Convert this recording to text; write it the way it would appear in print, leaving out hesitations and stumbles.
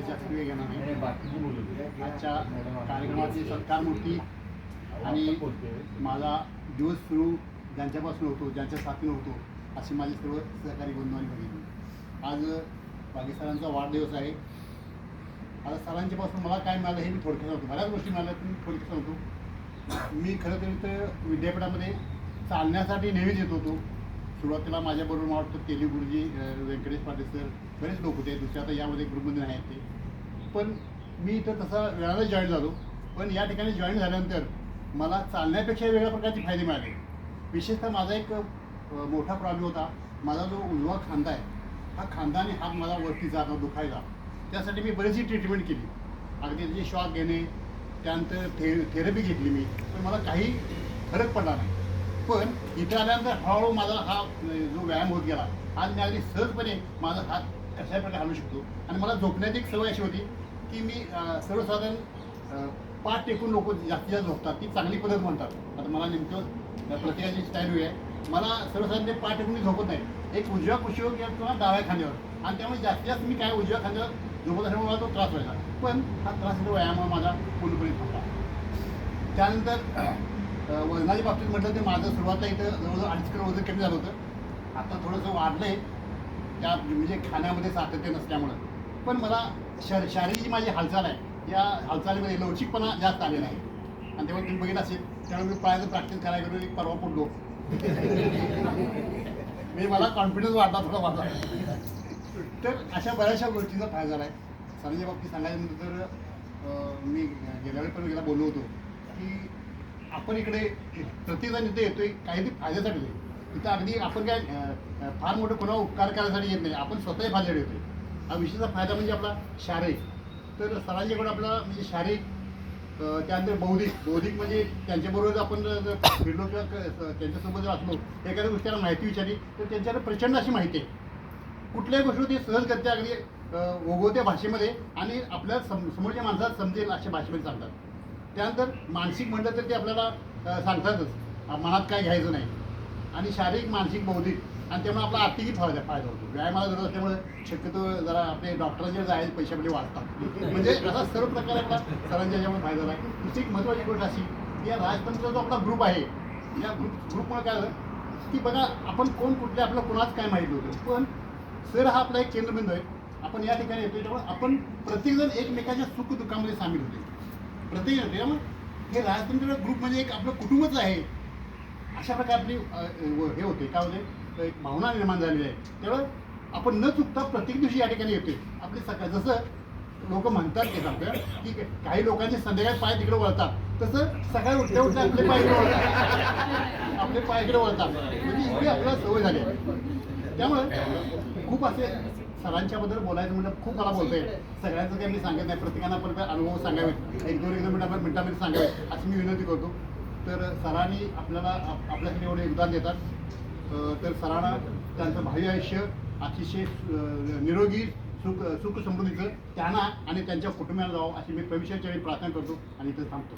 जास्त वेळ घेणार नाही. आजच्या कार्यक्रमाची सत्कार मूर्ती आणि माझा दिवस सुरू ज्यांच्यापासून होतो, ज्यांच्या साथीनं होतो, अशी माझी सर्व सहकारी बंधू आणि भगिनी. आज बागी सरांचा वाढदिवस आहे. आता सरांच्यापासून मला काय मिळालं हे मी थोडक्यात सांगतो. बऱ्याच गोष्टी मिळाल्या पण थोडक्यात सांगतो. मी खरं तर इथं विद्यापीठामध्ये चालण्यासाठी नेहमीच येत होतो. सुरुवातीला माझ्याबरोबर मला वाटतं तेली गुरुजी, व्यंकटेश पाटील सर, बरेच लोक होते. दुसरे आता यामध्ये ग्रुपमध्ये नाही आहेत ते. पण मी इथं तसा वेळाला जॉईन झालो. पण या ठिकाणी जॉईन झाल्यानंतर मला चालण्यापेक्षा वेगळ्या प्रकारचे फायदे मिळाले. विशेषतः माझा एक मोठा प्रॉब्लेम होता. माझा जो उजवा खांदा आहे, हा खांदा आणि हात मला वरती जाणं दुखायला. त्यासाठी मी बरीचशी ट्रीटमेंट केली. अगदी त्याचे श्वास घेणे, त्यानंतर थेरपी घेतली मी, पण मला काही फरक पडला नाही. पण इथे आल्यानंतर हळूहळू माझा हा जो व्यायाम होत गेला. आज मी अगदी सहजपणे माझा हात कशा प्रकारे हलवू शकतो. आणि मला झोपण्याची एक सवय अशी होती की मी सर्वसाधारण पाठ टेकून लोक जास्तीत जास्त झोपतात, ती चांगली पद्धत म्हणतात. आता मला नेमकं प्रत्येकाची स्टाईल वेळ आहे. मला सर्वसाधारण ते पाठ टेकून मी झोपत नाही. एक उजव्या कुशीवर किंवा डाव्या खांद्यावर, आणि त्यामुळे जास्तीत जास्त मी काय उजव्या खांद्यावर झोपत असल्यामुळे मला तो त्रास व्हायचा. पण हा त्रास व्यायामामुळे माझा पूर्णपणे थांबला. त्यानंतर वजनाच्या बाबतीत म्हटलं तर माझं सुरुवातीला इथं जवळजवळ 2.5 किलो वजन कमी झालं होतं. आता थोडंसं वाढलं आहे, त्या म्हणजे खाण्यामध्ये सातत्य नसल्यामुळं. पण मला शारीरिक जी माझी हालचाल आहे, या हालचालीमध्ये लवचिकपणा जास्त आलेला आहे. आणि तेव्हा तुम्ही बघितलं असेल, त्यामुळे मी पायाचं प्रॅक्टिस करायला गेलो, एक परवा पडलो. म्हणजे मला कॉन्फिडन्स वाढला थोडा माझा. तर अशा बऱ्याचशा गोष्टींचा फायदा झाला आहे. सरांच्या बाबतीत सांगायचं म्हटलं तर मी गेल्या वेळी पण गेला बोललो होतो की आपण इकडे प्रत्येकजण इथे येतोय काहीतरी फायद्यासाठी येतो. तिथं अगदी आपण काय फार मोठं कोणा उपकार करायसाठी येत नाही, आपण स्वतःही फायद्यासाठी येतोय. हा विशेषचा फायदा म्हणजे आपला शारीरिक. तर सरांच्याकडे आपला म्हणजे शारीरिक, त्यानंतर बौद्धिक म्हणजे त्यांच्याबरोबर आपण जर फिरलो किंवा त्यांच्यासोबत जर असलो, एखाद्या गोष्टीला माहिती विचारली तर त्यांच्याकडे प्रचंड अशी माहिती आहे. कुठल्याही गोष्टी ते सहज करते, अगदी ओघवत्या भाषेमध्ये, आणि आपल्या समोरच्या माणसाला समजेल अशा भाषेमध्ये सांगतात. त्यानंतर मानसिक म्हटलं तर ते आपल्याला सांगतातच मनात काय घ्यायचं नाही. आणि शारीरिक, मानसिक, बौद्धिक, आणि त्यामुळे आपला आर्थिकही फायदा होतो. व्यायामाला गरज असल्यामुळे शक्यतो जरा आपले डॉक्टरांचे जायचे पैशामध्ये वाचतात. म्हणजे असा सर्व प्रकारे आपला सरांच्या याच्यामुळे फायदा झाला आहे. दुसरी एक महत्त्वाची गोष्ट अशी की या राजतंत्रचा जो आपला ग्रुप आहे, या ग्रुपमुळे काय झालं की बघा, आपण कोण कुठले आपलं कोणाच काय माहीत होतं, पण सर हा आपला एक केंद्रबिंदू आहे. आपण या ठिकाणी येतो, त्यामुळे आपण प्रत्येकजण एकमेकाच्या सुख दुःखामध्ये सामील होते प्रत्येकजण. त्यामुळे हे राजतंत्र ग्रुप म्हणजे एक आपलं कुटुंबच आहे. अशा प्रकारे आपली हे होते, काय होते, एक भावना निर्माण झालेली आहे. त्यामुळे आपण न चुकता प्रत्येक दिवशी या ठिकाणी येतोय. आपली सकाळ जसं लोक म्हणतात ते सांगतं की काही लोकांचे संध्याकाळी पाय तिकडे वळतात, तसं सकाळी उठल्या उठल्या आपले पाय इकडे वळतात, आपले पाय इकडे वळतात. म्हणजे इकडे आपल्याला सवय झाली. त्यामुळे खूप असे सरांच्याबद्दल बोलायचं म्हणजे खूप मला बोलतंय. सगळ्यांचं काही मी सांगत नाही, प्रत्येकानं आपण अनुभव सांगावेत, एक दोन मिनिटामध्ये सांगावेत अशी मी विनंती करतो. तर सरांनी आपल्याला आपल्यासाठी एवढे योगदान देतात. तर सरांना त्यांचं भावी आयुष्य अतिशय निरोगी सुख समृद्धीचं त्यांना आणि त्यांच्या कुटुंबाला जावं अशी मी भविष्याच्या वेळी प्रार्थना करतो आणि इथं थांबतो.